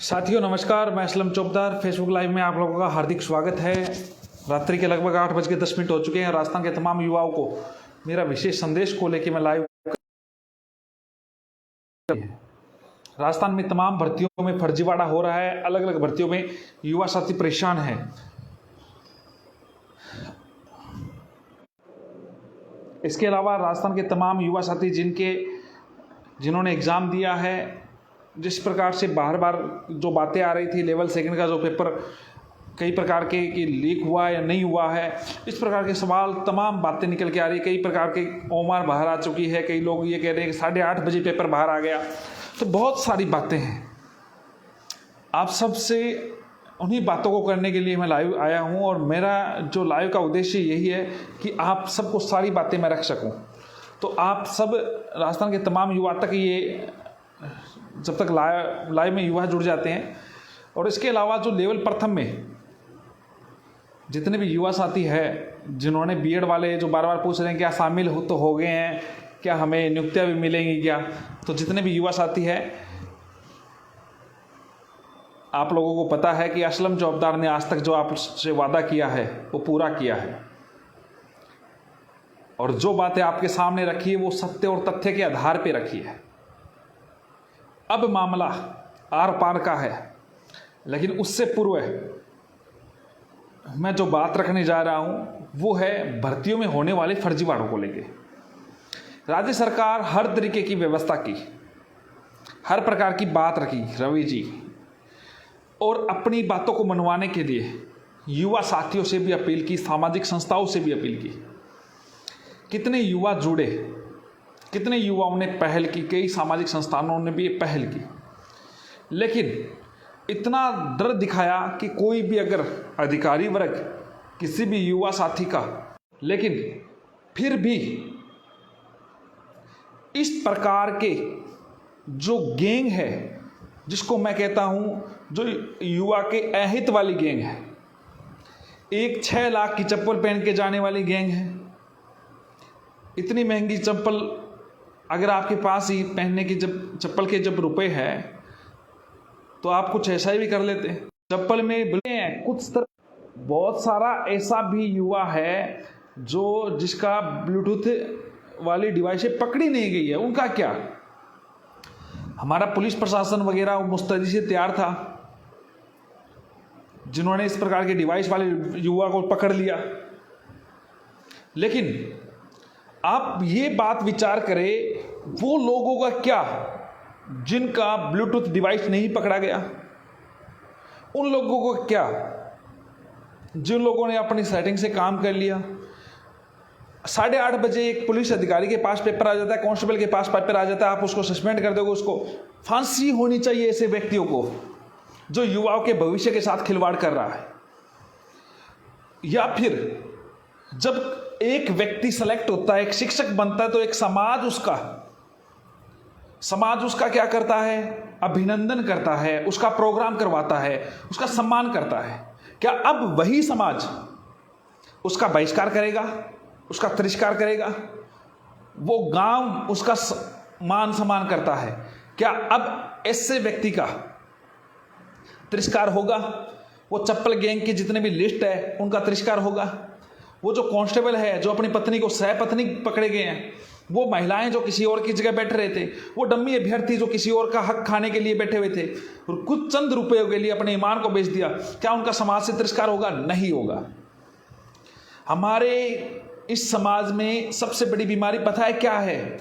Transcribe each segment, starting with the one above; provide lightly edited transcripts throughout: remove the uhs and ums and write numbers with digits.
साथियों नमस्कार, मैं असलम चौबदार फेसबुक लाइव में आप लोगों का हार्दिक स्वागत है। रात्रि के लगभग 8:10 हो चुके हैं। राजस्थान के तमाम युवाओं को मेरा विशेष संदेश को लेकर मैं लाइव। राजस्थान में तमाम भर्तियों में फर्जीवाड़ा हो रहा है। अलग अलग भर्तियों में युवा साथी परेशान है। इसके अलावा राजस्थान के तमाम युवा साथी जिन्होंने एग्ज़ाम दिया है, जिस प्रकार से बार बार जो बातें आ रही थी, लेवल सेकंड का जो पेपर कई प्रकार के कि लीक हुआ या नहीं हुआ है, इस प्रकार के सवाल तमाम बातें निकल के आ रही है। कई प्रकार के ओमार बाहर आ चुकी है। कई लोग ये कह रहे हैं कि 8:30 बजे पेपर बाहर आ गया। तो बहुत सारी बातें हैं। आप सबसे उन्हीं बातों को करने के लिए मैं लाइव आया हूँ और मेरा जो लाइव का उद्देश्य यही है कि आप सबको सारी बातें मैं रख सकूँ। तो आप सब राजस्थान के तमाम युवा तक ये जब तक लाइव में युवा जुड़ जाते हैं। और इसके अलावा जो लेवल प्रथम में जितने भी युवा साथी हैं, जिन्होंने बीएड वाले जो बार बार पूछ रहे हैं क्या शामिल हो गए हैं, क्या हमें नियुक्तियां भी मिलेंगी क्या, तो जितने भी युवा साथी हैं, आप लोगों को पता है कि असलम चौबदार ने आज तक जो आपसे वादा किया है वो पूरा किया है। और जो बातें आपके सामने रखी है वो सत्य और तथ्य के आधार पर रखी है। अब मामला आर पार का है, लेकिन उससे पूर्व मैं जो बात रखने जा रहा हूं वो है भर्तियों में होने वाले फर्जीवाड़ों को लेके। राज्य सरकार हर तरीके की व्यवस्था की, हर प्रकार की बात रखी रवि जी, और अपनी बातों को मनवाने के लिए युवा साथियों से भी अपील की, सामाजिक संस्थाओं से भी अपील की। कितने युवा जुड़े, कितने युवाओं ने पहल की, कई सामाजिक संस्थानों ने भी पहल की, लेकिन इतना डर दिखाया कि कोई भी अगर अधिकारी वर्ग किसी भी युवा साथी का, लेकिन फिर भी इस प्रकार के जो गैंग है, जिसको मैं कहता हूं जो युवा के अहित वाली गैंग है, एक 6 लाख की चप्पल पहन के जाने वाली गैंग है। इतनी महंगी चप्पल अगर आपके पास ही पहनने की जब चप्पल के जब रुपए हैं तो आप कुछ ऐसा ही भी कर लेते हैं। चप्पल में कुछ बहुत सारा ऐसा भी युवा है जो जिसका ब्लूटूथ वाली डिवाइस पकड़ी नहीं गई है। उनका क्या? हमारा पुलिस प्रशासन वगैरह मुस्तैदी से तैयार था, जिन्होंने इस प्रकार के डिवाइस वाले युवा को पकड़ लिया। लेकिन आप ये बात विचार करें, वो लोगों का क्या जिनका ब्लूटूथ डिवाइस नहीं पकड़ा गया? उन लोगों को क्या जिन लोगों ने अपनी सेटिंग से काम कर लिया? 8:30 बजे एक पुलिस अधिकारी के पास पेपर आ जाता है, कांस्टेबल के पास पेपर आ जाता है, आप उसको सस्पेंड कर दोगे। उसको फांसी होनी चाहिए ऐसे व्यक्तियों को जो युवाओं के भविष्य के साथ खिलवाड़ कर रहा है। या फिर जब एक व्यक्ति सेलेक्ट होता है, एक शिक्षक बनता है, तो एक समाज उसका क्या करता है? अभिनंदन करता है, उसका प्रोग्राम करवाता है, उसका सम्मान करता है। क्या अब वही समाज उसका बहिष्कार करेगा, उसका तिरस्कार करेगा? वो गांव उसका मान सम्मान करता है, क्या अब ऐसे व्यक्ति का तिरस्कार होगा? वो चप्पल गैंग की जितने भी लिस्ट है उनका तिरस्कार होगा? वो जो कांस्टेबल है जो अपनी पत्नी को सहपत्नी पकड़े गए हैं, वो महिलाएं जो किसी और की जगह बैठे रहे थे, वो डम्मी अभ्यर्थी जो किसी और का हक खाने के लिए बैठे हुए थे और कुछ चंद रुपयों के लिए अपने ईमान को बेच दिया, क्या उनका समाज से तिरस्कार होगा? नहीं होगा। हमारे इस समाज में सबसे बड़ी बीमारी पता है क्या है?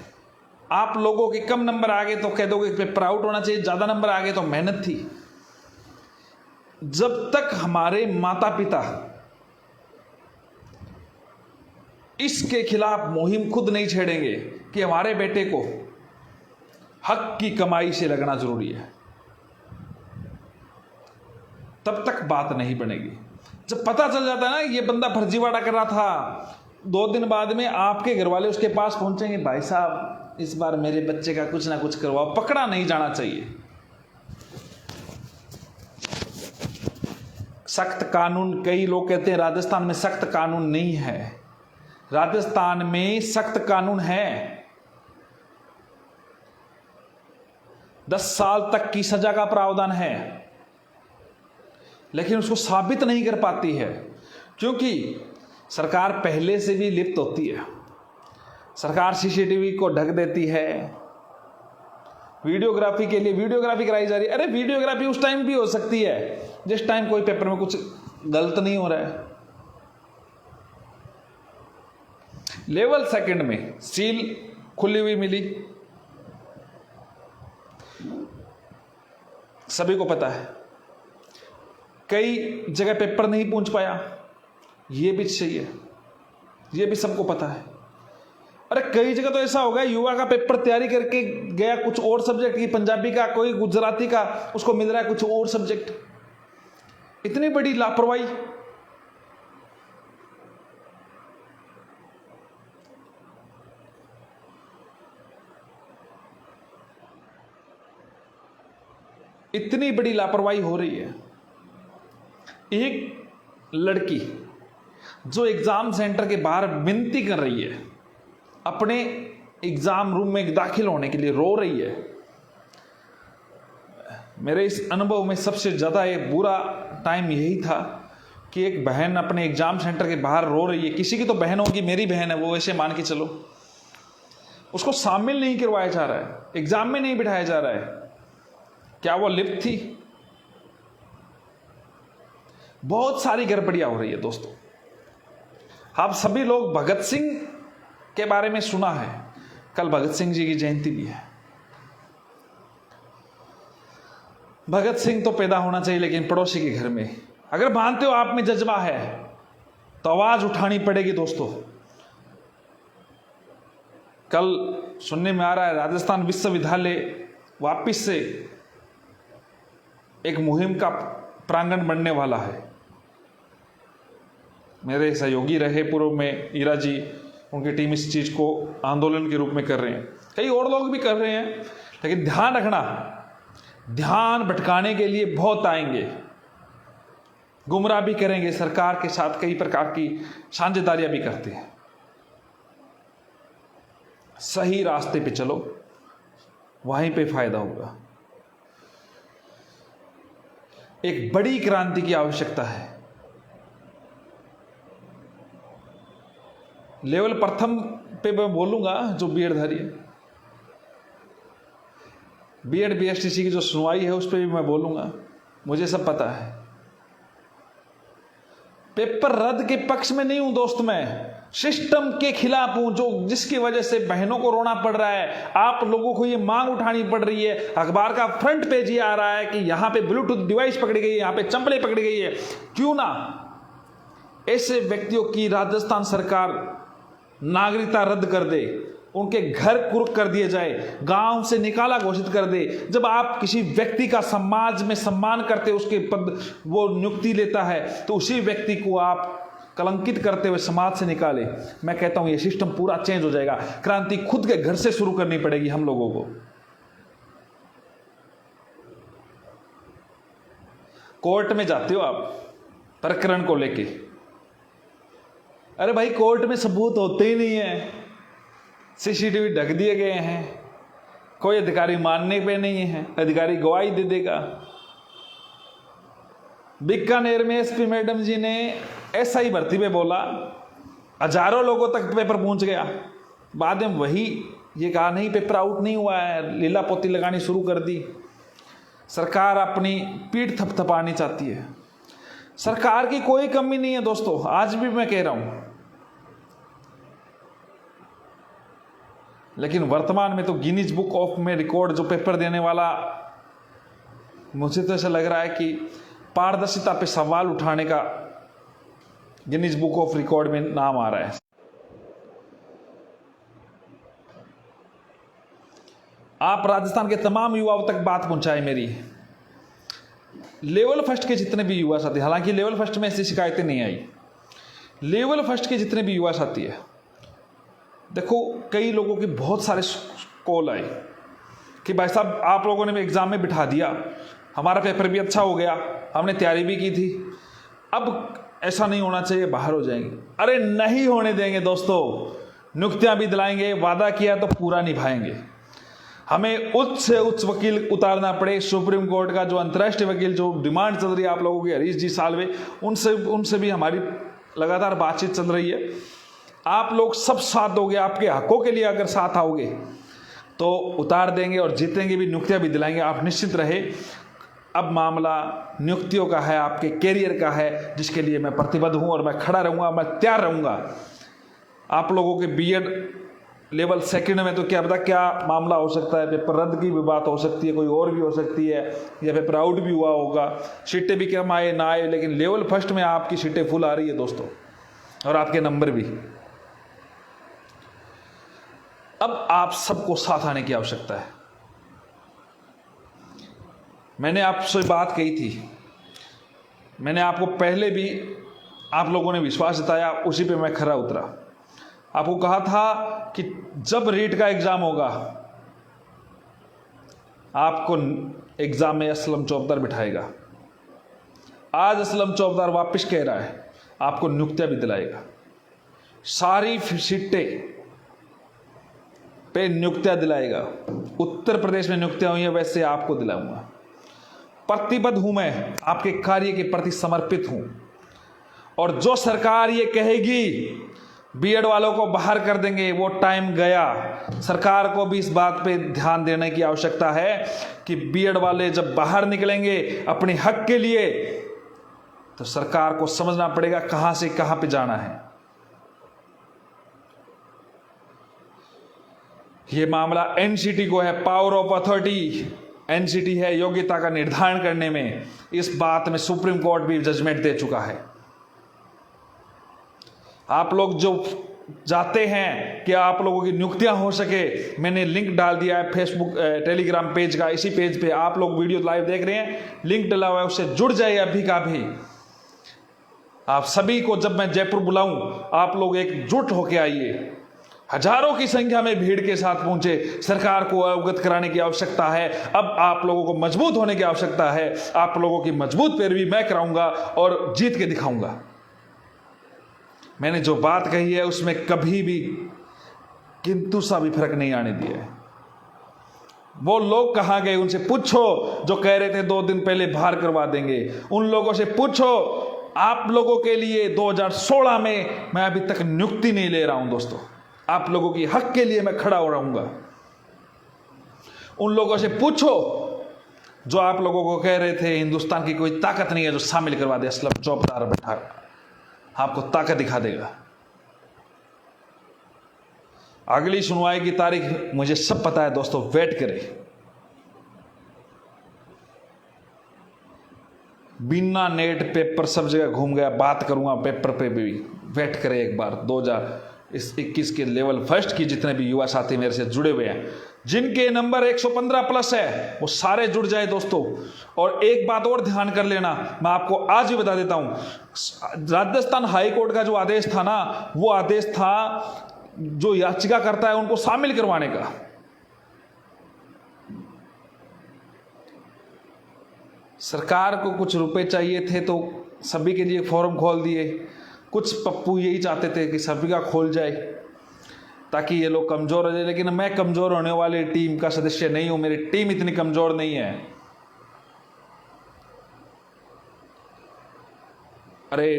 आप लोगों के कम नंबर आ गए तो कह दोगे कि प्राउड होना चाहिए, ज्यादा नंबर आ गए तो मेहनत थी। जब तक हमारे माता पिता इसके खिलाफ मुहिम खुद नहीं छेड़ेंगे कि हमारे बेटे को हक की कमाई से लगना जरूरी है, तब तक बात नहीं बनेगी। जब पता चल जाता है ना ये बंदा फर्जीवाड़ा कर रहा था, 2 दिन बाद में आपके घर वाले उसके पास पहुंचेंगे, भाई साहब इस बार मेरे बच्चे का कुछ ना कुछ करवाओ। पकड़ा नहीं जाना चाहिए। सख्त कानून, कई लोग कहते हैं राजस्थान में सख्त कानून नहीं है। राजस्थान में सख्त कानून है। 10 साल तक की सजा का प्रावधान है। लेकिन उसको साबित नहीं कर पाती है, क्योंकि सरकार पहले से भी लिप्त होती है। सरकार सीसीटीवी को ढक देती है, वीडियोग्राफी के लिए वीडियोग्राफी कराई जा रही है। अरे वीडियोग्राफी उस टाइम भी हो सकती है जिस टाइम कोई पेपर में कुछ गलत नहीं हो रहा है। लेवल सेकंड में सील खुली हुई मिली, सभी को पता है। कई जगह पेपर नहीं पहुंच पाया, ये भी सही है, ये भी सबको पता है। अरे कई जगह तो ऐसा हो गया, युवा का पेपर तैयारी करके गया कुछ और सब्जेक्ट की, पंजाबी का, कोई गुजराती का, उसको मिल रहा है कुछ और सब्जेक्ट। इतनी बड़ी लापरवाही। इतनी बड़ी लापरवाही हो रही है। एक लड़की जो एग्जाम सेंटर के बाहर विनती कर रही है, अपने एग्जाम रूम में दाखिल होने के लिए रो रही है। मेरे इस अनुभव में सबसे ज़्यादा एक बुरा टाइम यही था कि एक बहन अपने एग्जाम सेंटर के बाहर रो रही है। किसी की तो बहन होगी, मेरी बहन है वो, ऐसे मान के चलो। उसको शामिल नहीं करवाया जा रहा है, एग्जाम में नहीं बिठाया जा रहा है। क्या वो लिप्त थी? बहुत सारी गड़बड़ियां हो रही है दोस्तों। आप सभी लोग भगत सिंह के बारे में सुना है, कल भगत सिंह जी की जयंती भी है। भगत सिंह तो पैदा होना चाहिए, लेकिन पड़ोसी के घर में। अगर मानते हो आप में जज्बा है तो आवाज उठानी पड़ेगी दोस्तों। कल सुनने में आ रहा है राजस्थान विश्वविद्यालय वापिस से एक मुहिम का प्रांगण बनने वाला है। मेरे सहयोगी रहे पूर्व में ईरा जी, उनकी टीम इस चीज को आंदोलन के रूप में कर रहे हैं, कई और लोग भी कर रहे हैं। लेकिन ध्यान रखना, ध्यान भटकाने के लिए बहुत आएंगे, गुमराह भी करेंगे, सरकार के साथ कई प्रकार की साझेदारियां भी करते हैं। सही रास्ते पे चलो, वहीं पे फायदा होगा। एक बड़ी क्रांति की आवश्यकता है। लेवल प्रथम पे मैं बोलूंगा, जो बीएडधारी है, बीएड बीएसटीसी की जो सुनवाई है उस पर भी मैं बोलूंगा। मुझे सब पता है, पेपर रद्द के पक्ष में नहीं हूं दोस्त, मैं सिस्टम के खिलाफ हूं, जो जिसकी वजह से बहनों को रोना पड़ रहा है, आप लोगों को ये मांग उठानी पड़ रही है। अखबार का फ्रंट पेज ये आ रहा है कि यहां पे ब्लूटूथ डिवाइस पकड़ी गई है, यहां पे चंपलें पकड़ी गई है। क्यों ना ऐसे व्यक्तियों की राजस्थान सरकार नागरिकता रद्द कर दे, उनके घर कुर्क कर दिए जाए, गांव से निकाला घोषित कर दे। जब आप किसी व्यक्ति का समाज में सम्मान करते, उसके पद वो नियुक्ति लेता है, तो उसी व्यक्ति को आप कलंकित करते हुए समाज से निकाले। मैं कहता हूं ये सिस्टम पूरा चेंज हो जाएगा। क्रांति खुद के घर से शुरू करनी पड़ेगी हम लोगों को। कोर्ट में जाते हो आप प्रकरण को लेके, अरे भाई कोर्ट में सबूत होते ही नहीं है, सीसीटीवी ढक दिए गए हैं, कोई अधिकारी मानने पे नहीं है, अधिकारी गवाही दे देगा। बीकानेर में एसपी मैडम जी ने एसआई भर्ती में बोला, हजारों लोगों तक पेपर पहुंच गया। बाद में वही ये कहा नहीं पेपर आउट नहीं हुआ है, लीला पोती लगानी शुरू कर दी। सरकार अपनी पीठ थपथपानी चाहती है। सरकार की कोई कमी नहीं है दोस्तों, आज भी मैं कह रहा हूं। लेकिन वर्तमान में तो गिनीज बुक ऑफ में रिकॉर्ड जो पेपर देने वाला, मुझे तो ऐसा लग रहा है कि पारदर्शिता पे सवाल उठाने का गिनीज बुक ऑफ रिकॉर्ड में नाम आ रहा है। आप राजस्थान के तमाम युवाओं तक बात पहुंचाए मेरी। लेवल फर्स्ट के जितने भी युवा साथी, हालांकि लेवल फर्स्ट में ऐसी शिकायतें नहीं आई, लेवल फर्स्ट के जितने भी युवा साथी है, देखो कई लोगों के बहुत सारे कॉल आए कि भाई साहब आप लोगों ने एग्जाम में बिठा दिया, हमारा पेपर भी अच्छा हो गया, हमने तैयारी भी की थी, अब ऐसा नहीं होना चाहिए, बाहर हो जाएंगे। अरे नहीं होने देंगे दोस्तों, नियुक्तियां भी दिलाएंगे, वादा किया तो पूरा निभाएंगे। हमें उच्च से उच्च वकील उतारना पड़े। सुप्रीम कोर्ट का जो अंतर्राष्ट्रीय वकील जो डिमांड चल रही है आप लोगों की, हरीश जी साल्वे, उनसे भी हमारी लगातार बातचीत चल रही है। आप लोग सब साथ दोगे, आपके हकों के लिए अगर साथ आओगे तो उतार देंगे और जीतेंगे भी, नियुक्तियां भी दिलाएंगे, आप निश्चित रहे। अब मामला नियुक्तियों का है, आपके कैरियर का है, जिसके लिए मैं प्रतिबद्ध हूं और मैं खड़ा रहूंगा, मैं तैयार रहूंगा। आप लोगों के बीएड लेवल सेकंड में तो क्या पता क्या मामला हो सकता है, पेपर रद्द की भी बात हो सकती है, कोई और भी हो सकती है, या पेपर आउट भी हुआ होगा, सीटें भी कम आए ना आए, लेकिन लेवल फर्स्ट में आपकी सीटें फुल आ रही है दोस्तों, और आपके नंबर भी। अब आप सबको साथ आने की आवश्यकता है। मैंने आपसे बात कही थी, मैंने आपको पहले भी, आप लोगों ने विश्वास जताया, उसी पे मैं खरा उतरा। आपको कहा था कि जब रीट का एग्जाम होगा आपको एग्जाम में असलम चौबदार बिठाएगा। आज असलम चौबदार वापस कह रहा है आपको नियुक्तियां भी दिलाएगा। सारी सीटें पे नियुक्तियां दिलाएगा। उत्तर प्रदेश में नियुक्तियां हुई हैं, वैसे आपको दिलाऊंगा। प्रतिबद्ध हूं मैं, आपके कार्य के प्रति समर्पित हूं। और जो सरकार ये कहेगी बीएड वालों को बाहर कर देंगे, वो टाइम गया। सरकार को भी इस बात पे ध्यान देने की आवश्यकता है कि बीएड वाले जब बाहर निकलेंगे अपने हक के लिए, तो सरकार को समझना पड़ेगा कहां से कहां पे जाना है। ये मामला एनसीटी को है, पावर ऑफ अथॉरिटी एनसीटी है योग्यता का निर्धारण करने में। इस बात में सुप्रीम कोर्ट भी जजमेंट दे चुका है। आप लोग जो चाहते हैं कि आप लोगों की नियुक्तियां हो सके, मैंने लिंक डाल दिया है फेसबुक टेलीग्राम पेज का। इसी पेज पे आप लोग वीडियो लाइव देख रहे हैं, लिंक डला हुआ है, उससे जुड़ जाइए अभी का भी। आप सभी को जब मैं जयपुर बुलाऊं, आप लोग एकजुट होकर आइए, हजारों की संख्या में भीड़ के साथ पहुंचे। सरकार को अवगत कराने की आवश्यकता है। अब आप लोगों को मजबूत होने की आवश्यकता है। आप लोगों की मजबूत पैरवी मैं कराऊंगा और जीत के दिखाऊंगा। मैंने जो बात कही है उसमें कभी भी किंतु सा भी फर्क नहीं आने दिया है। वो लोग कहां गए उनसे पूछो जो कह रहे थे 2 दिन पहले बाहर करवा देंगे। उन लोगों से पूछो। आप लोगों के लिए 2016 में मैं अभी तक नियुक्ति नहीं ले रहा हूं दोस्तों। आप लोगों की हक के लिए मैं खड़ा हो रहूंगा। उन लोगों से पूछो जो आप लोगों को कह रहे थे हिंदुस्तान की कोई ताकत नहीं है जो शामिल करवा दे असलम चौबदार बैठा, आपको ताकत दिखा देगा। अगली सुनवाई की तारीख मुझे सब पता है दोस्तों, वेट करें। बिना नेट पेपर सब जगह घूम गया, बात करूंगा पेपर पे भी, वेट करें एक बार। 2021 के लेवल फर्स्ट की जितने भी युवा साथी मेरे से जुड़े हुए हैं, जिनके नंबर 115 प्लस है, वो सारे जुड़ जाए दोस्तों। और एक बात और ध्यान कर लेना, मैं आपको आज ही बता देता हूं, राजस्थान हाई कोर्ट का जो आदेश था ना, वो आदेश था जो याचिका करता है उनको शामिल करवाने का। सरकार को कुछ रुपए चाहिए थे तो सभी के लिए फॉर्म खोल दिए। कुछ पप्पू यही चाहते थे कि सभी का खोल जाए ताकि ये लोग कमजोर हो जाए, लेकिन मैं कमजोर होने वाली टीम का सदस्य नहीं हूं। मेरी टीम इतनी कमजोर नहीं है। अरे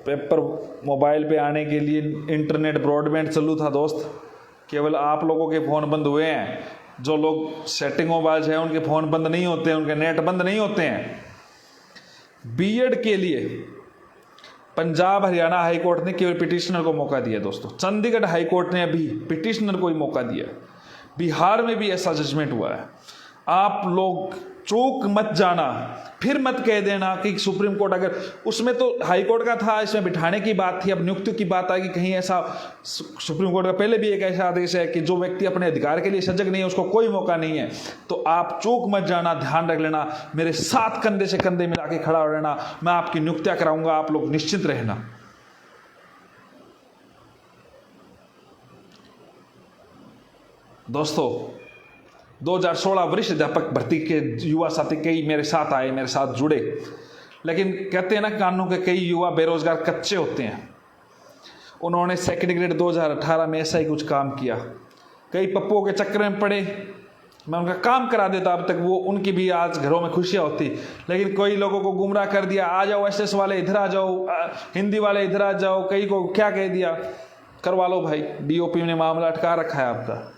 पेपर मोबाइल पे आने के लिए इंटरनेट ब्रॉडबैंड चालू था दोस्त, केवल आप लोगों के फ़ोन बंद हुए हैं। जो लोग सेटिंगों बाज हैं उनके फ़ोन बंद नहीं होते हैं, उनके नेट बंद नहीं होते हैं। बीएड के लिए पंजाब हरियाणा हाई कोर्ट ने केवल पिटिशनर को मौका दिया दोस्तों। चंडीगढ़ हाई कोर्ट ने अभी पिटिशनर को ही मौका दिया। बिहार में भी ऐसा जजमेंट हुआ है। आप लोग चूक मत जाना, फिर मत कह देना कि सुप्रीम कोर्ट, अगर उसमें तो हाई कोर्ट का था, इसमें बिठाने की बात थी, अब नियुक्ति की बात आएगी। कहीं ऐसा सुप्रीम कोर्ट का पहले भी एक ऐसा आदेश है कि जो व्यक्ति अपने अधिकार के लिए सजग नहीं है उसको कोई मौका नहीं है। तो आप चूक मत जाना, ध्यान रख लेना, मेरे साथ कंधे से कंधे मिला के खड़ा हो रहना। मैं आपकी नियुक्तियां कराऊंगा, आप लोग निश्चित रहना। दोस्तों 2016 वरिष्ठ अध्यापक भर्ती के युवा साथी कई मेरे साथ आए, मेरे साथ जुड़े, लेकिन कहते हैं ना कानून के कई युवा बेरोजगार कच्चे होते हैं। उन्होंने सेकंड ग्रेड 2018 में ऐसा ही कुछ काम किया। कई पप्पुओं के चक्कर में पड़े, मैं उनका काम करा देता, अब तक वो उनकी भी आज घरों में खुशियाँ होती। लेकिन कोई लोगों को गुमराह कर दिया, आ जाओ एसएस वाले इधर आ जाओ, हिंदी वाले इधर आ जाओ, कई को क्या कह दिया, करवा लो भाई, डीओपी ने मामला अटका रखा है आपका।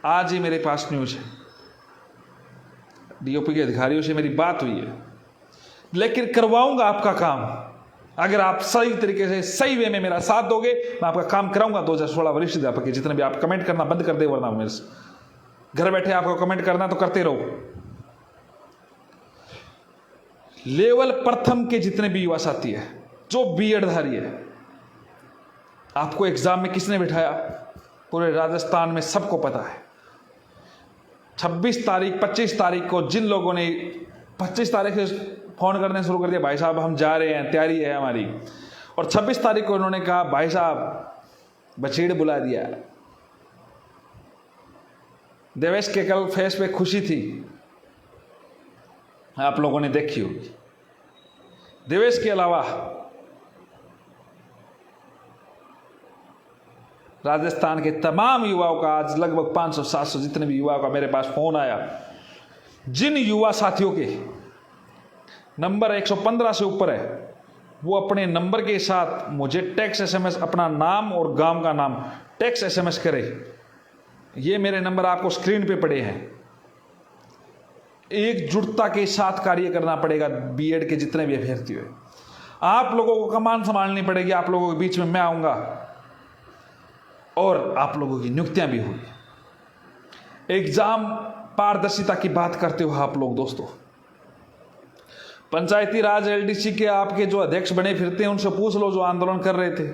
आज ही मेरे पास न्यूज़ है, डीओपी के अधिकारियों से मेरी बात हुई है, लेकिन करवाऊंगा आपका काम। अगर आप सही तरीके से सही वे में मेरा साथ दोगे, मैं आपका काम कराऊंगा। 2016 वरिष्ठ अध्यापक के जितने भी, आप कमेंट करना बंद कर दे, वरना मेरे से घर बैठे आपको कमेंट करना तो करते रहो। लेवल प्रथम के जितने भी युवा साथी है, जो बीएड धारी है, आपको एग्जाम में किसने बिठाया, पूरे राजस्थान में सबको पता है। 26 तारीख 25 तारीख को जिन लोगों ने 25 तारीख से फोन करने शुरू कर दिया, भाई साहब हम जा रहे हैं, तैयारी है हमारी, और 26 तारीख को उन्होंने कहा भाई साहब बछीड़ बुला दिया। देवेश के कल फेस पे खुशी थी, आप लोगों ने देखी होगी। देवेश के अलावा राजस्थान के तमाम युवाओं का, आज लगभग 500-700 जितने भी युवाओं का मेरे पास फोन आया, जिन युवा साथियों के नंबर 115 से ऊपर है, वो अपने नंबर के साथ मुझे टेक्स्ट एसएमएस, अपना नाम और गांव का नाम टेक्स्ट एसएमएस करे। ये मेरे नंबर आपको स्क्रीन पे पड़े हैं। एकजुटता के साथ कार्य करना पड़ेगा। बीएड के जितने भी अभ्यर्थी हुए, आप लोगों को कमान संभालनी पड़ेगी। आप लोगों के बीच में मैं आऊंगा और आप लोगों की नियुक्तियां भी हुई। एग्जाम पारदर्शिता की बात करते हो आप लोग दोस्तों, पंचायती राज एलडीसी के आपके जो अध्यक्ष बने फिरते हैं, उनसे पूछ लो जो आंदोलन कर रहे थे।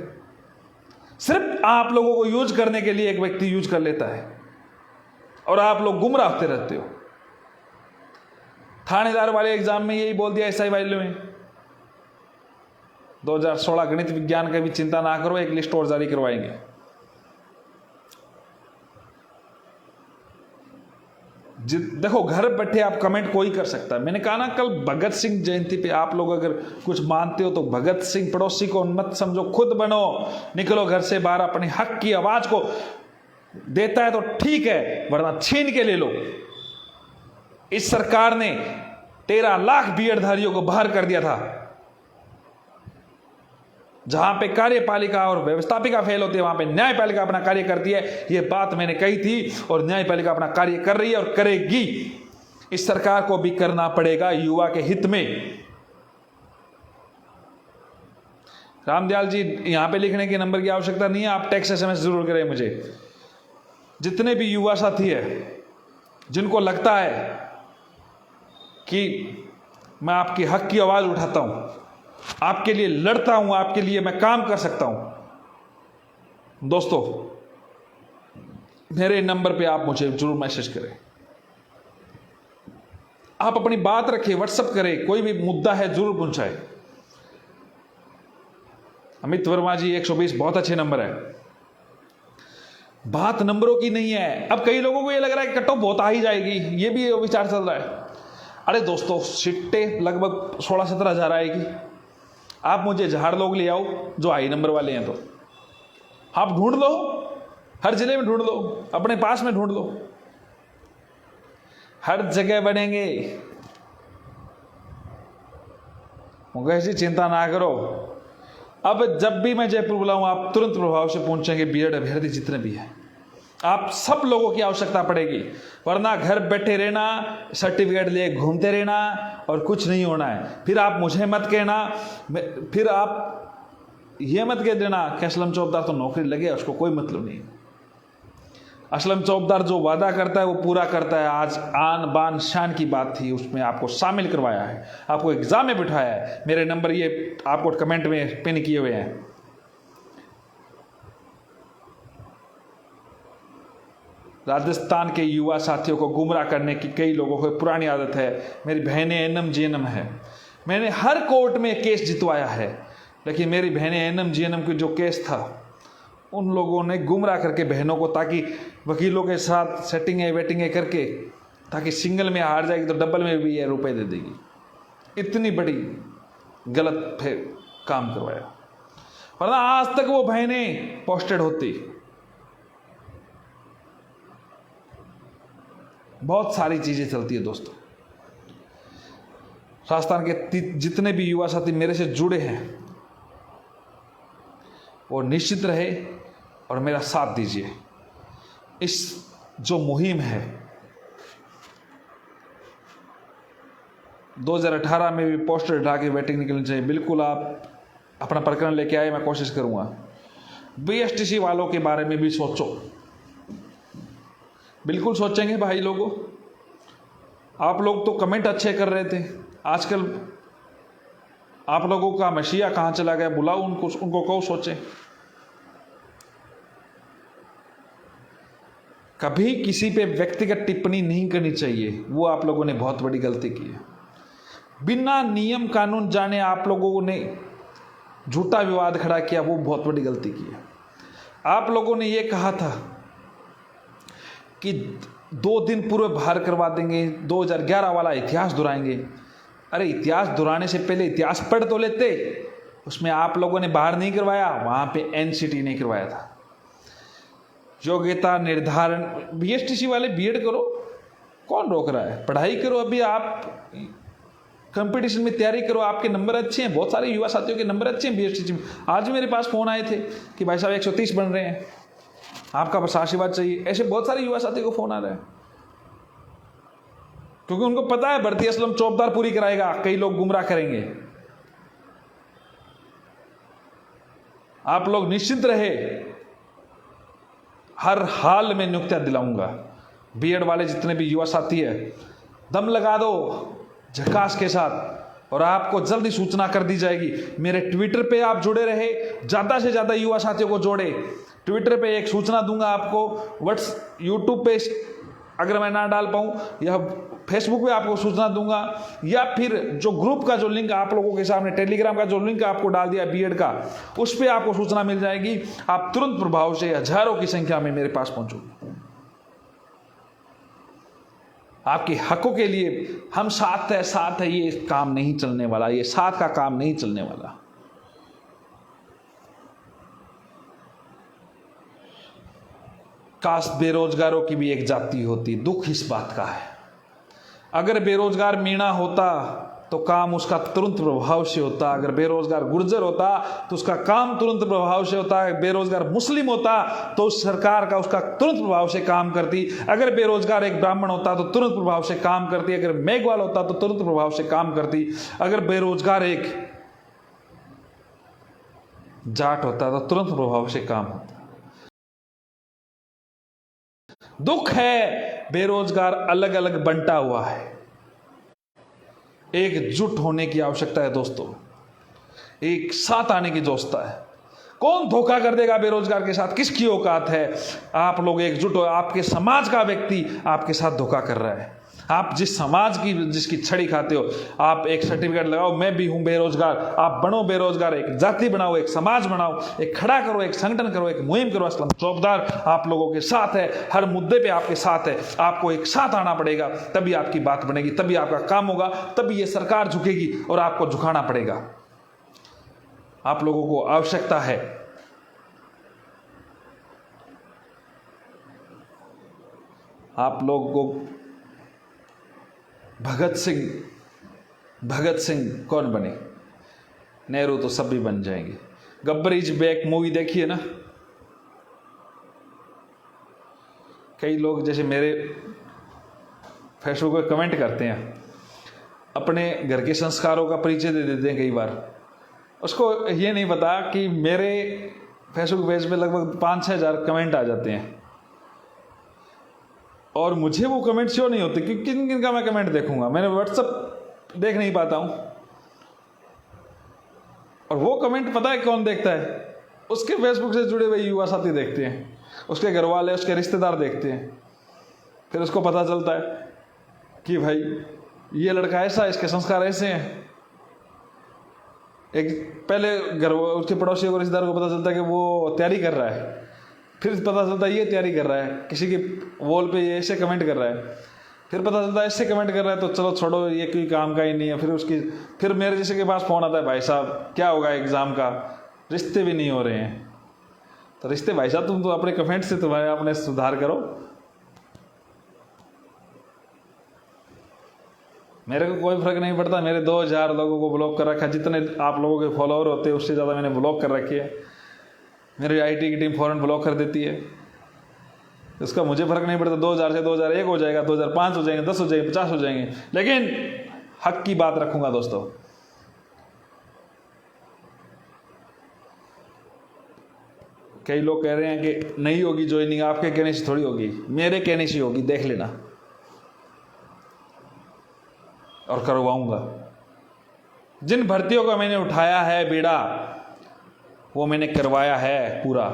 सिर्फ आप लोगों को यूज करने के लिए एक व्यक्ति यूज कर लेता है और आप लोग गुमराह होते रहते हो। थानेदार वाले एग्जाम में यही बोल दिया एसआई वाले में, 2016 गणित विज्ञान का भी चिंता ना करो, एक लिस्ट और जारी करवाएंगे। देखो घर बैठे आप कमेंट कोई कर सकता है। मैंने कहा ना कल भगत सिंह जयंती पे आप लोग अगर कुछ मानते हो तो भगत सिंह पड़ोसी को मत समझो, खुद बनो, निकलो घर से बाहर, अपने हक की आवाज को देता है तो ठीक है, वरना छीन के ले लो। इस सरकार ने 13 लाख बीएडधारियों को बाहर कर दिया था। जहां पे कार्यपालिका और व्यवस्थापिका फेल होती है, वहां पे न्यायपालिका अपना कार्य करती है। यह बात मैंने कही थी और न्यायपालिका अपना कार्य कर रही है और करेगी। इस सरकार को भी करना पड़ेगा युवा के हित में। रामदयाल जी, यहां पे लिखने के नंबर की आवश्यकता नहीं है, आप टेक्स्ट एसएमएस जरूर करें मुझे। जितने भी युवा साथी है जिनको लगता है कि मैं आपके हक की आवाज उठाता हूं, आपके लिए लड़ता हूं, आपके लिए मैं काम कर सकता हूं, दोस्तों मेरे नंबर पे आप मुझे जरूर मैसेज करें। आप अपनी बात रखें, व्हाट्सएप करें, कोई भी मुद्दा है जरूर पहुंचाए। अमित वर्मा जी 120 बहुत अच्छे नंबर है। बात नंबरों की नहीं है। अब कई लोगों को ये लग रहा है कि कट ऑफ बहुत आ ही जाएगी, ये भी विचार चल रहा है। अरे दोस्तों, सिट्टे लगभग 16-17 हजार आएगी। आप मुझे झाड़ लोग ले आओ जो हाई नंबर वाले हैं, तो आप ढूंढ लो, हर जिले में ढूंढ लो, अपने पास में ढूंढ लो, हर जगह बनेंगे। ऐसी चिंता ना करो। अब जब भी मैं जयपुर बुलाऊं, आप तुरंत प्रभाव से पहुंचेंगे। बीएड अभ्यर्थी जितने भी हैं, आप सब लोगों की आवश्यकता पड़ेगी, वरना घर बैठे रहना, सर्टिफिकेट लिए घूमते रहना और कुछ नहीं होना है। फिर आप मुझे मत कहना, फिर आप ये मत कह देना कि असलम चौबदार तो नौकरी लगे, उसको कोई मतलब नहीं। असलम चौबदार जो वादा करता है वो पूरा करता है। आज आन बान शान की बात थी, उसमें आपको शामिल करवाया है, आपको एग्जाम में बिठाया है। मेरे नंबर ये आपको कमेंट में पिन किए हुए हैं। राजस्थान के युवा साथियों को गुमराह करने की कई लोगों को पुरानी आदत है। मेरी बहनें एनएम जीएनएम है, मैंने हर कोर्ट में केस जितवाया है, लेकिन मेरी बहनें एनएम जीएनएम की जो केस था, उन लोगों ने गुमराह करके बहनों को, ताकि वकीलों के साथ सेटिंगें वेटिंगें करके, ताकि सिंगल में हार जाएगी तो डबल में भी ये रुपए दे देगी। इतनी बड़ी गलत फिर काम करवाया, वरना आज तक वो बहनें पोस्टेड होती। बहुत सारी चीज़ें चलती है दोस्तों। राजस्थान के जितने भी युवा साथी मेरे से जुड़े हैं वो निश्चित रहे और मेरा साथ दीजिए। इस जो मुहिम है 2018 में भी पोस्टर हटा के वैटिंग निकलनी चाहिए। बिल्कुल आप अपना प्रकरण लेके आए, मैं कोशिश करूंगा। बीएसटीसी वालों के बारे में भी सोचो, बिल्कुल सोचेंगे भाई लोगों। आप लोग तो कमेंट अच्छे कर रहे थे, आजकल आप लोगों का मशीहा कहाँ चला गया? बुलाओ उनको कहो सोचें। कभी किसी पे व्यक्तिगत टिप्पणी नहीं करनी चाहिए, वो आप लोगों ने बहुत बड़ी गलती की है। बिना नियम कानून जाने आप लोगों ने झूठा विवाद खड़ा किया, वो बहुत बड़ी गलती की है। आप लोगों ने ये कहा था कि 2 दिन पूर्व बाहर करवा देंगे, 2011 वाला इतिहास दोहराएंगे। अरे इतिहास दोहराने से पहले इतिहास पढ़ तो लेते। उसमें आप लोगों ने बाहर नहीं करवाया, वहां पे एनसीटी नहीं करवाया था। योग्यता निर्धारण, बीएसटीसी वाले बीएड करो, कौन रोक रहा है? पढ़ाई करो, अभी आप कंपटीशन में तैयारी करो, आपके नंबर अच्छे हैं। बहुत सारे युवा साथियों के नंबर अच्छे हैं बीएसटीसी में। आज मेरे पास फोन आए थे कि भाई साहब 130 बन रहे हैं, आपका बस आशीर्वाद चाहिए। ऐसे बहुत सारे युवा साथियों को फोन आ रहा है, क्योंकि उनको पता है भर्ती असलम चौबदार पूरी कराएगा, कई लोग गुमराह करेंगे। आप लोग निश्चिंत रहे, हर हाल में नियुक्तियां दिलाऊंगा। बीएड वाले जितने भी युवा साथी है, दम लगा दो झकास के साथ और आपको जल्दी सूचना कर दी जाएगी। मेरे ट्विटर पे आप जुड़े रहे, ज़्यादा से ज़्यादा युवा साथियों को जोड़े। ट्विटर पे एक सूचना दूंगा आपको, यूट्यूब पे अगर मैं ना डाल पाऊँ, या फेसबुक पे आपको सूचना दूंगा, या फिर जो ग्रुप का जो लिंक आप लोगों के सामने, टेलीग्राम का जो लिंक आपको डाल दिया बीएड का, उस पर आपको सूचना मिल जाएगी। आप तुरंत प्रभाव से हजारों की संख्या में मेरे पास पहुंचोगे। आपके हकों के लिए हम साथ है। ये काम नहीं चलने वाला, ये साथ का काम नहीं चलने वाला। काश बेरोजगारों की भी एक जाति होती। दुख इस बात का है, अगर बेरोजगार मीणा होता तो काम उसका तुरंत प्रभाव से होता। अगर बेरोजगार गुर्जर होता तो उसका काम तुरंत प्रभाव से होता। बेरोजगार मुस्लिम होता तो उस सरकार का उसका तुरंत प्रभाव से काम करती। अगर बेरोजगार एक ब्राह्मण होता तो तुरंत प्रभाव से काम करती। अगर मेघवाल होता तो तुरंत प्रभाव से काम करती। अगर बेरोजगार एक जाट होता तो तुरंत प्रभाव से काम होता। दुख है बेरोजगार अलग अलग बंटा हुआ है। एकजुट होने की आवश्यकता है दोस्तों, एक साथ आने की जोस्ता है। कौन धोखा कर देगा बेरोजगार के साथ? किसकी औकात है? आप लोग एकजुट हो। आपके समाज का व्यक्ति आपके साथ धोखा कर रहा है। आप जिस समाज की जिसकी छड़ी खाते हो, आप एक सर्टिफिकेट लगाओ, मैं भी हूं बेरोजगार। आप बनो बेरोजगार, एक जाति बनाओ, एक समाज बनाओ, एक खड़ा करो, एक संगठन करो, एक मुहिम करो। असलम चौबदार आप लोगों के साथ है, हर मुद्दे पे आपके साथ है। आपको एक साथ आना पड़ेगा, तभी आपकी बात बनेगी, तभी आपका काम होगा, तभी ये सरकार झुकेगी और आपको झुकाना पड़ेगा। आप लोगों को आवश्यकता है आप लोग को। भगत सिंह कौन बने? नेहरू तो सब भी बन जाएंगे। गब्बर इज बैक मूवी देखिए ना। कई लोग जैसे मेरे फेसबुक पे कमेंट करते हैं, अपने घर के संस्कारों का परिचय दे देते हैं। कई बार उसको ये नहीं पता कि मेरे फेसबुक पेज पे लगभग 5-6 हज़ार कमेंट आ जाते हैं, और मुझे वो कमेंट क्यों नहीं होते कि किन किन का मैं कमेंट देखूंगा। मैंने व्हाट्सएप देख नहीं पाता हूं, और वो कमेंट पता है कौन देखता है? उसके फेसबुक से जुड़े हुए युवा साथी देखते हैं, उसके घर वाले, उसके रिश्तेदार देखते हैं। फिर उसको पता चलता है कि भाई ये लड़का ऐसा, इसके संस्कार ऐसे हैं। एक पहले घर उसके पड़ोसियों को, रिश्तेदार को पता चलता है कि वो तैयारी कर रहा है, फिर पता चलता है ये तैयारी कर रहा है, किसी के वॉल पे ये ऐसे कमेंट कर रहा है, फिर पता चलता है ऐसे कमेंट कर रहा है, तो चलो छोड़ो, ये कोई काम का ही नहीं है। फिर मेरे जैसे के पास फ़ोन आता है, भाई साहब क्या होगा एग्ज़ाम का, रिश्ते भी नहीं हो रहे हैं। तो रिश्ते भाई साहब तुम तो अपने कमेंट से तुम्हारे अपने सुधार करो। मेरे को कोई फ़र्क नहीं पड़ता, मेरे 2000 लोगों को ब्लॉक कर रखा है, जितने आप लोगों के फॉलोअर होते हैं उससे ज़्यादा मैंने ब्लॉक कर रखी है। मेरी आईटी की टीम फ़ौरन ब्लॉक कर देती है, इसका मुझे फ़र्क नहीं पड़ता। 2000 से 2001 हो जाएगा, 2005 हो जाएंगे, 10 हो जाएंगे, 50 हो जाएंगे, लेकिन हक की बात रखूँगा दोस्तों। कई लोग कह रहे हैं कि नहीं होगी ज्वाइनिंग, आपके कहने से थोड़ी होगी, मेरे कहने से होगी, देख लेना, और करवाऊंगा। जिन भर्तियों का मैंने उठाया है बेड़ा, वो मैंने करवाया है पूरा।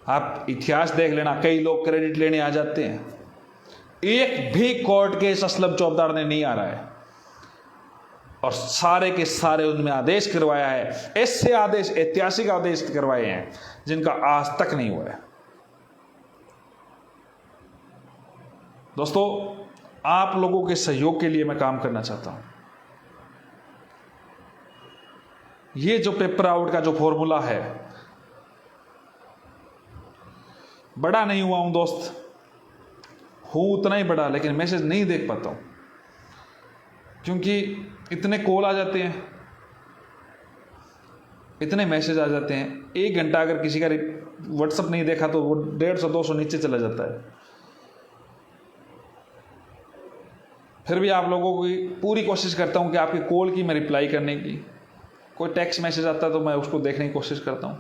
आप इतिहास देख लेना, कई लोग क्रेडिट लेने आ जाते हैं, एक भी कोर्ट केस असलम चौबदार ने नहीं आ रहा है, और सारे के सारे उनमें आदेश करवाया है। ऐसे आदेश, ऐतिहासिक आदेश करवाए हैं जिनका आज तक नहीं हुआ है। दोस्तों, आप लोगों के सहयोग के लिए मैं काम करना चाहता हूं। ये जो पेपर आउट का जो फॉर्मूला है, बड़ा नहीं हुआ हूं दोस्त, हूं उतना ही बड़ा, लेकिन मैसेज नहीं देख पाता हूं क्योंकि इतने कॉल आ जाते हैं, इतने मैसेज आ जाते हैं। 1 घंटा अगर किसी का व्हाट्सअप नहीं देखा तो वो 150-200 नीचे चला जाता है। फिर भी आप लोगों की पूरी कोशिश करता हूं कि आपके कॉल की मैं रिप्लाई करने की। कोई टेक्स्ट मैसेज आता है तो मैं उसको देखने की कोशिश करता हूं।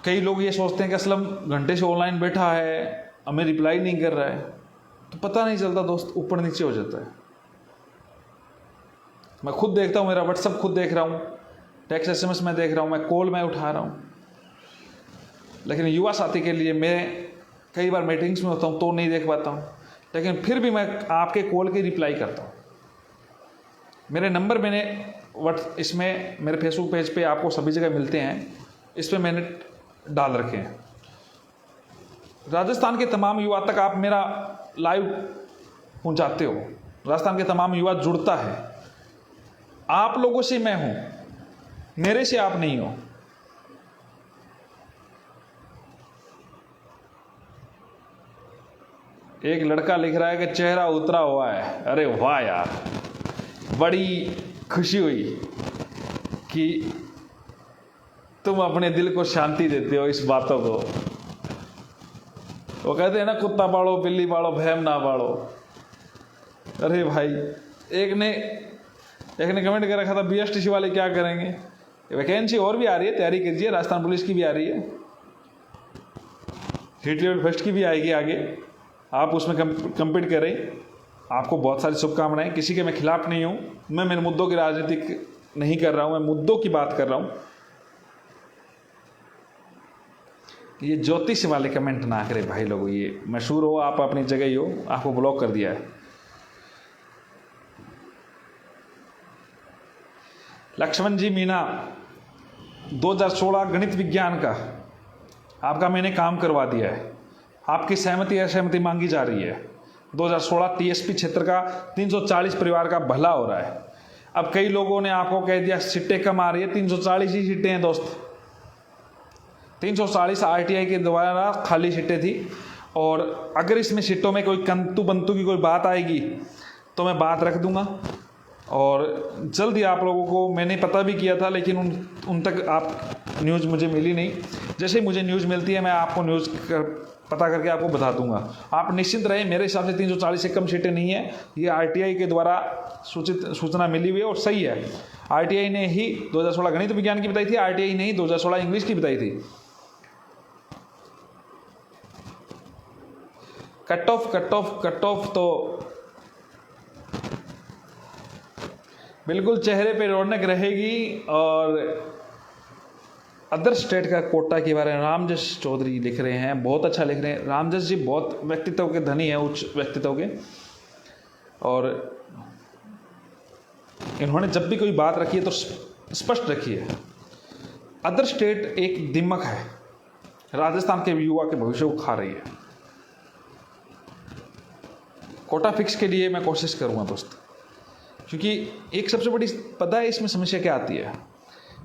कई लोग ये सोचते हैं कि असलम घंटे से ऑनलाइन बैठा है, हमें रिप्लाई नहीं कर रहा है, तो पता नहीं चलता दोस्त, ऊपर नीचे हो जाता है। मैं खुद देखता हूँ, मेरा व्हाट्सअप खुद देख रहा हूँ, टेक्स्ट SMS में देख रहा हूँ, मैं कॉल में उठा रहा हूँ, लेकिन युवा साथी के लिए मैं कई बार मीटिंग्स में होता हूँ तो नहीं देख पाता हूँ, लेकिन फिर भी मैं आपके कॉल की रिप्लाई करता हूँ। मेरे नंबर मैंने इसमें मेरे फेसबुक पेज पे आपको सभी जगह मिलते हैं, इस पर मैंने डाल रखे हैं। राजस्थान के तमाम युवा तक आप मेरा लाइव पहुंचाते हो, राजस्थान के तमाम युवा जुड़ता है। आप लोगों से मैं हूं, मेरे से आप नहीं हो। एक लड़का लिख रहा है कि चेहरा उतरा हुआ है। अरे वाह यार, बड़ी खुशी हुई कि तुम अपने दिल को शांति देते हो इस बातों को। वो कहते हैं ना, कुत्ता पालो बिल्ली पालो भैम ना पालो। अरे भाई, एक ने कमेंट कर रखा था, BSTC वाले क्या करेंगे। वैकेंसी और भी आ रही है, तैयारी कीजिए। राजस्थान पुलिस की भी आ रही है, हीट लेवल फर्स्ट की भी आएगी आगे, आप उसमें कम्पीट करें। आपको बहुत सारी शुभकामनाएं। किसी के मैं खिलाफ नहीं हूं, मैं मेरे मुद्दों की राजनीति नहीं कर रहा हूं, मैं मुद्दों की बात कर रहा हूं। ये ज्योतिष वाले कमेंट ना करें भाई लोगों, ये मशहूर हो, आप अपनी जगह ही हो, आपको ब्लॉक कर दिया है। लक्ष्मण जी मीना, 2016 गणित विज्ञान का आपका मैंने काम करवा दिया है। आपकी सहमति असहमति मांगी जा रही है। 2016 TSP क्षेत्र का 340 परिवार का भला हो रहा है। अब कई लोगों ने आपको कह दिया सीटें कम आ रही है, 340 ही सीटें हैं दोस्त। 340 RTI के द्वारा खाली सीटें थी, और अगर इसमें सीटों में कोई कंतु बंतु की कोई बात आएगी तो मैं बात रख दूंगा, और जल्द ही आप लोगों को मैंने पता भी किया था, लेकिन उन तक आप न्यूज़ मुझे मिली नहीं। जैसे ही मुझे न्यूज़ मिलती है मैं आपको पता करके आपको बता दूंगा। आप निश्चिंत रहे, मेरे हिसाब से 340 से कम सीटें नहीं है। ये RTI के द्वारा सूचना मिली हुई है और सही है। RTI ने ही 2016 गणित विज्ञान की बताई थी, RTI ने ही 2016 इंग्लिश की बताई थी। कट ऑफ तो बिल्कुल चेहरे पे रौनक रहेगी। और अदर स्टेट का कोटा के बारे में रामजस चौधरी लिख रहे हैं, बहुत अच्छा लिख रहे हैं। रामजस जी बहुत व्यक्तित्व के धनी हैं, उच्च व्यक्तित्व के, और इन्होंने जब भी कोई बात रखी है तो स्पष्ट रखी है। अदर स्टेट एक दिमक है, राजस्थान के युवा के भविष्य को खा रही है। कोटा फिक्स के लिए मैं कोशिश करूंगा दोस्त, क्योंकि एक सबसे बड़ी पता है इसमें समस्या क्या आती है,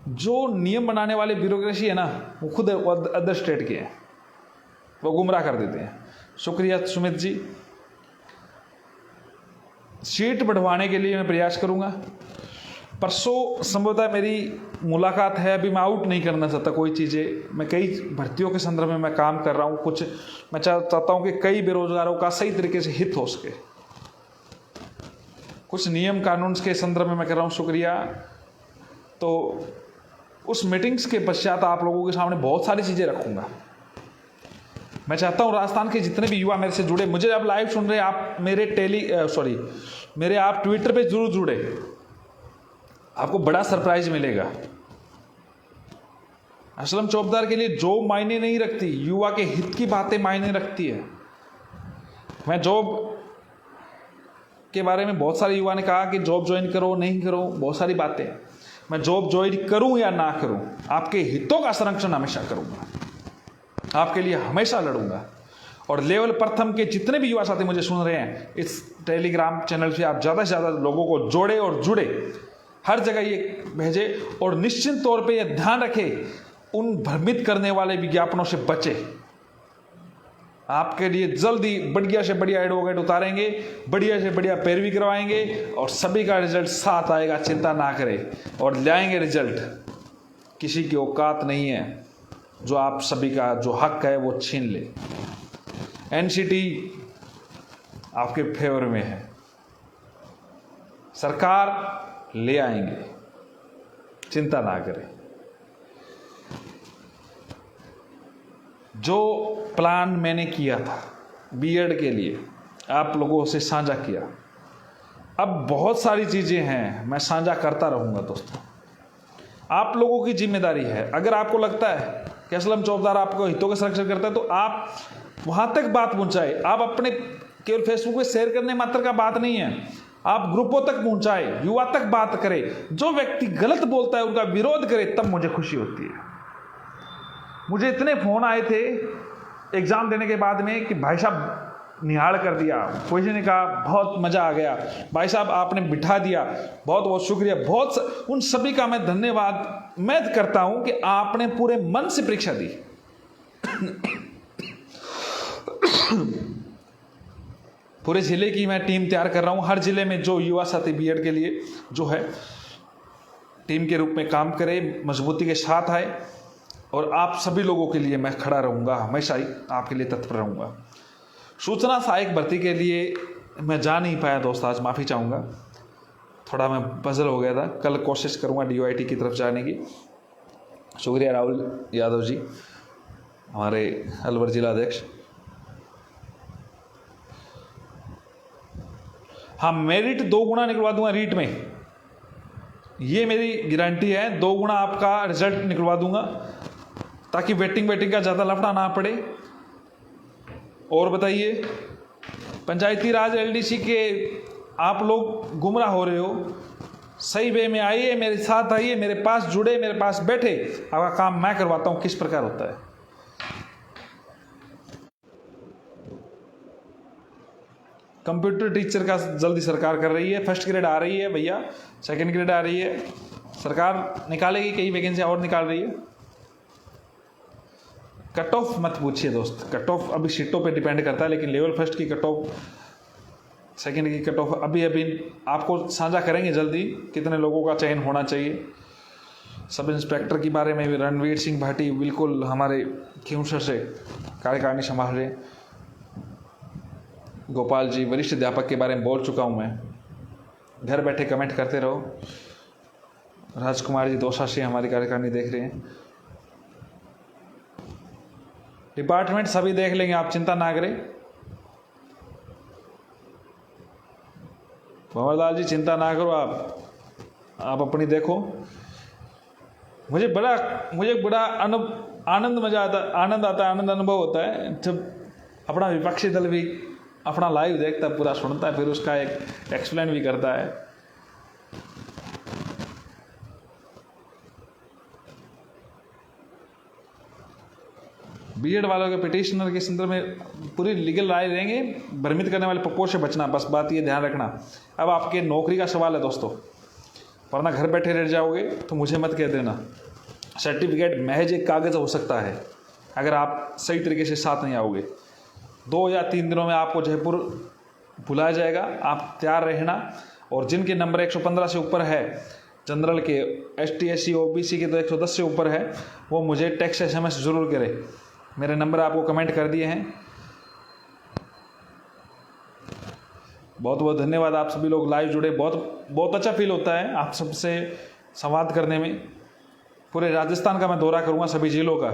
जो नियम बनाने वाले ब्यूरोक्रेसी है ना, वो खुद अदर स्टेट के हैं, वो गुमराह कर देते हैं। शुक्रिया सुमित जी, सीट बढ़वाने के लिए मैं प्रयास करूँगा। परसों संभवतः मेरी मुलाकात है, अभी मैं आउट नहीं करना चाहता कोई चीज़ें। मैं कई भर्तियों के संदर्भ में मैं काम कर रहा हूँ, कुछ मैं चाहता हूँ कि कई बेरोजगारों का सही तरीके से हित हो सके। कुछ नियम कानून के संदर्भ में मैं कर रहा हूँ। शुक्रिया। तो उस मीटिंग्स के पश्चात आप लोगों के सामने बहुत सारी चीज़ें रखूँगा। मैं चाहता हूँ राजस्थान के जितने भी युवा मेरे से जुड़े, मुझे अब लाइव सुन रहे आप, मेरे आप ट्विटर पे जरूर जुड़े, आपको बड़ा सरप्राइज मिलेगा। असलम चौबदार के लिए जॉब मायने नहीं रखती, युवा के हित की बातें मायने रखती है। मैं जॉब के बारे में बहुत सारे युवा ने कहा कि जॉब ज्वाइन करो नहीं करो, बहुत सारी बातें। मैं जॉब ज्वाइन करूं या ना करूं, आपके हितों का संरक्षण हमेशा करूंगा, आपके लिए हमेशा लड़ूंगा। और लेवल प्रथम के जितने भी युवा साथी मुझे सुन रहे हैं, इस टेलीग्राम चैनल से आप ज़्यादा से ज़्यादा लोगों को जोड़े और जुड़े, हर जगह ये भेजे और निश्चित तौर पे ये ध्यान रखें, उन भ्रमित करने वाले विज्ञापनों से बचे। आपके लिए जल्दी बढ़िया से बढ़िया एडवोकेट उतारेंगे, बढ़िया से बढ़िया पैरवी करवाएंगे और सभी का रिजल्ट साथ आएगा, चिंता ना करें। और लाएंगे रिजल्ट, किसी की औकात नहीं है जो आप सभी का जो हक है वो छीन ले। एनसीटी आपके फेवर में है, सरकार ले आएंगे, चिंता ना करें। जो प्लान मैंने किया था बीएड के लिए, आप लोगों से साझा किया, अब बहुत सारी चीज़ें हैं, मैं साझा करता रहूँगा दोस्तों। आप लोगों की जिम्मेदारी है, अगर आपको लगता है कि असलम चौबदार आपको हितों का संरक्षण करता है तो आप वहाँ तक बात पहुँचाए। आप अपने केवल फेसबुक पे शेयर करने मात्र का बात नहीं है, आप ग्रुपों तक पहुँचाए, युवा तक बात करें। जो व्यक्ति गलत बोलता है उनका विरोध करे, तब मुझे खुशी होती है। मुझे इतने फ़ोन आए थे एग्ज़ाम देने के बाद में कि भाई साहब निहाल कर दिया, कोई ने कहा बहुत मज़ा आ गया, भाई साहब आपने बिठा दिया, बहुत बहुत शुक्रिया। उन सभी का मैं धन्यवाद मैं करता हूं कि आपने पूरे मन से परीक्षा दी। पूरे ज़िले की मैं टीम तैयार कर रहा हूं, हर ज़िले में जो युवा साथी बीएड के लिए जो है टीम के रूप में काम करे, मजबूती के साथ आए। और आप सभी लोगों के लिए मैं खड़ा रहूँगा, हमेशा ही आपके लिए तत्पर रहूँगा। सूचना सहायक भर्ती के लिए मैं जा नहीं पाया दोस्त, आज माफ़ी चाहूँगा, थोड़ा मैं पजल हो गया था। कल कोशिश करूँगा डीओआईटी की तरफ जाने की। शुक्रिया राहुल यादव जी, हमारे अलवर जिला अध्यक्ष। हाँ, मेरिट 2 गुना निकलवा दूंगा रीट में, ये मेरी गारंटी है। 2 गुना आपका रिजल्ट निकलवा दूंगा ताकि वेटिंग का ज़्यादा लफड़ा ना पड़े। और बताइए, पंचायती राज एलडीसी के आप लोग गुमराह हो रहे हो, सही वे में आइए, मेरे साथ आइए, मेरे पास जुड़े, मेरे पास बैठे, आपका काम मैं करवाता हूँ किस प्रकार होता है। कंप्यूटर टीचर का जल्दी सरकार कर रही है, फर्स्ट ग्रेड आ रही है भैया, सेकंड ग्रेड आ रही है, सरकार निकालेगी, कई वैकेंसी और निकाल रही है। कट ऑफ मत पूछिए दोस्त, कट ऑफ अभी सीटों पे डिपेंड करता है, लेकिन लेवल फर्स्ट की कट ऑफ, सेकंड की कट ऑफ अभी आपको साझा करेंगे जल्दी, कितने लोगों का चयन होना चाहिए। सब इंस्पेक्टर के बारे में भी रणवीर सिंह भाटी बिल्कुल हमारे खिंवसर से कार्यकारिणी संभाल रहे। गोपाल जी वरिष्ठ अध्यापक के बारे में बोल चुका हूँ मैं, घर बैठे कमेंट करते रहो। राजकुमार जी दौसा से हमारी कार्यकारिणी देख रहे हैं। डिपार्टमेंट सभी देख लेंगे, आप चिंता ना करें। भंवरलाल जी चिंता ना करो, आप अपनी देखो। मुझे बड़ा आनंद आता है, आनंद अनुभव होता है जब अपना विपक्षी दल भी अपना लाइव देखता है, पूरा सुनता है, फिर उसका एक एक्सप्लेन भी करता है। बीएड वालों के पिटिशनर के संदर्भ में पूरी लीगल राय देंगे, भ्रमित करने वाले पक्कों से बचना, बस बात ये ध्यान रखना। अब आपके नौकरी का सवाल है दोस्तों, वरना घर बैठे रह जाओगे तो मुझे मत कह देना। सर्टिफिकेट महज एक कागज़ हो सकता है, अगर आप सही तरीके से साथ नहीं आओगे। 2 या 3 दिनों में आपको जयपुर बुलाया जाएगा, आप तैयार रहना। और जिनके नंबर 115 से ऊपर है जनरल के, ST SC OBC के तो 110 से ऊपर है, वो मुझे टेक्स्ट SMS ज़रूर करें। मेरे नंबर आपको कमेंट कर दिए हैं। बहुत बहुत धन्यवाद, आप सभी लोग लाइव जुड़े। बहुत बहुत अच्छा फील होता है आप सबसे संवाद करने में। पूरे राजस्थान का मैं दौरा करूंगा, सभी जिलों का।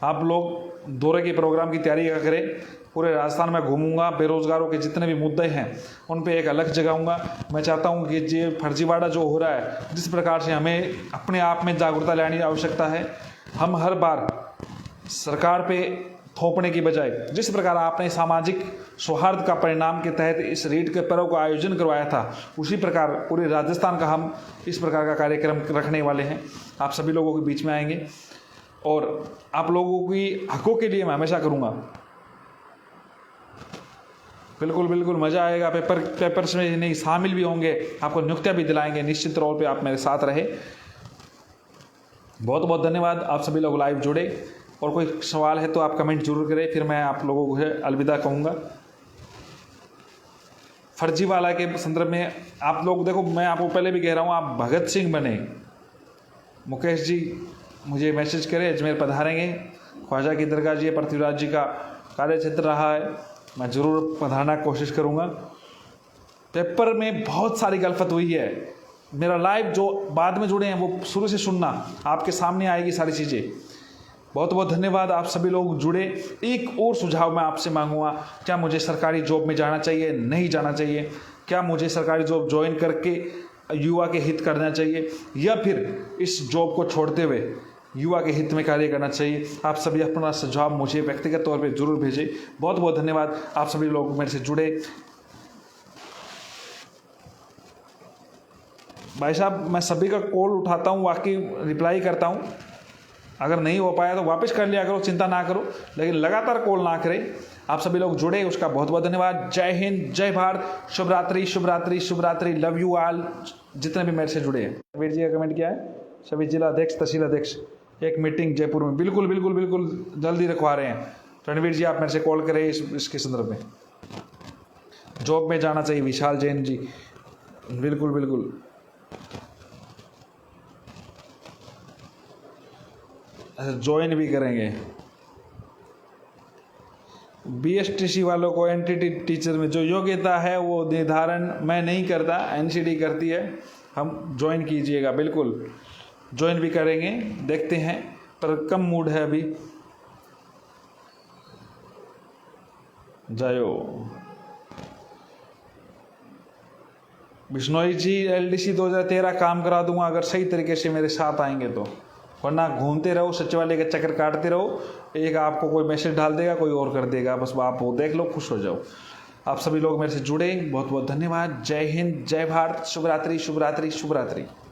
आप लोग दौरे के प्रोग्राम की तैयारी करें। पूरे राजस्थान में घूमूंगा, बेरोजगारों के जितने भी मुद्दे हैं उन पे एक अलग जगाऊंगा। मैं चाहता हूं कि ये फर्जीवाड़ा जो हो रहा है, जिस प्रकार से हमें अपने आप में जागरूकता लाने की आवश्यकता है, हम हर बार सरकार पे थोपने की बजाय जिस प्रकार आपने सामाजिक सौहार्द का परिणाम के तहत इस रीट के पर्व का आयोजन करवाया था, उसी प्रकार पूरे राजस्थान का हम इस प्रकार का कार्यक्रम रखने वाले हैं। आप सभी लोगों के बीच में आएंगे और आप लोगों की हकों के लिए मैं हमेशा करूँगा। बिल्कुल बिल्कुल मज़ा आएगा। पेपर्स में नहीं शामिल भी होंगे, आपको नियुक्तियाँ भी दिलाएंगे। निश्चित तौर पे आप मेरे साथ रहे। बहुत बहुत धन्यवाद, आप सभी लोग लाइव जुड़े। और कोई सवाल है तो आप कमेंट जरूर करें, फिर मैं आप लोगों को अलविदा कहूँगा। फर्जीवाला के संदर्भ में आप लोग देखो, मैं आपको पहले भी कह रहा हूँ, आप भगत सिंह बने। मुकेश जी मुझे मैसेज करें, अजमेर पधारेंगे। ख्वाजा की दरगाह जी, पृथ्वीराज जी का कार्य क्षेत्र रहा है, मैं ज़रूर पधारना की कोशिश करूँगा। पेपर में बहुत सारी गलफत हुई है। मेरा लाइव जो बाद में जुड़े हैं वो शुरू से सुनना, आपके सामने आएगी सारी चीज़ें। बहुत बहुत धन्यवाद, आप सभी लोग जुड़े। एक और सुझाव मैं आपसे मांगूंगा, क्या मुझे सरकारी जॉब में जाना चाहिए, नहीं जाना चाहिए? क्या मुझे सरकारी जॉब ज्वाइन करके युवा के हित करना चाहिए, या फिर इस जॉब को छोड़ते हुए युवा के हित में कार्य करना चाहिए? आप सभी अपना सुझाव मुझे व्यक्तिगत तौर पे जरूर भेजें। बहुत बहुत धन्यवाद, आप सभी लोग मेरे से जुड़े। भाई साहब, मैं सभी का कॉल उठाता हूँ, वाकई रिप्लाई करता हूँ। अगर नहीं हो पाया तो वापस कर लिया करो, चिंता ना करो, लेकिन लगातार कॉल ना करें। आप सभी लोग जुड़े, उसका बहुत बहुत धन्यवाद। जय हिंद, जय भारत, शुभ रात्रि, शुभ रात्रि, शुभ रात्रि। लव यू ऑल, जितने भी मेरे से जुड़े हैं। रणवीर जी का कमेंट क्या है? सभी जिला अध्यक्ष, तहसील अध्यक्ष एक मीटिंग जयपुर में। बिल्कुल बिल्कुल बिल्कुल जल्दी रखवा रहे हैं। रणवीर जी, आप मेरे से कॉल करें इसके संदर्भ में। जॉब में जाना चाहिए, विशाल जैन जी, बिल्कुल बिल्कुल। ज्वाइन भी करेंगे। BSTC वालों को एनटीटी टीचर में जो योग्यता है वो निर्धारण मैं नहीं करता, NCD करती है। हम ज्वाइन कीजिएगा, बिल्कुल ज्वाइन भी करेंगे, देखते हैं, पर कम मूड है अभी। जायो बिश्नोई जी, LDC 2013 काम करा दूंगा अगर सही तरीके से मेरे साथ आएंगे तो, वरना घूमते रहो, सचिवालय के चक्कर काटते रहो। एक आपको कोई मैसेज डाल देगा, कोई और कर देगा, बस आप वो देख लो, खुश हो जाओ। आप सभी लोग मेरे से जुड़े, बहुत बहुत धन्यवाद। जय हिंद, जय भारत, शुभ रात्रि, शुभ रात्रि, शुभ रात्रि।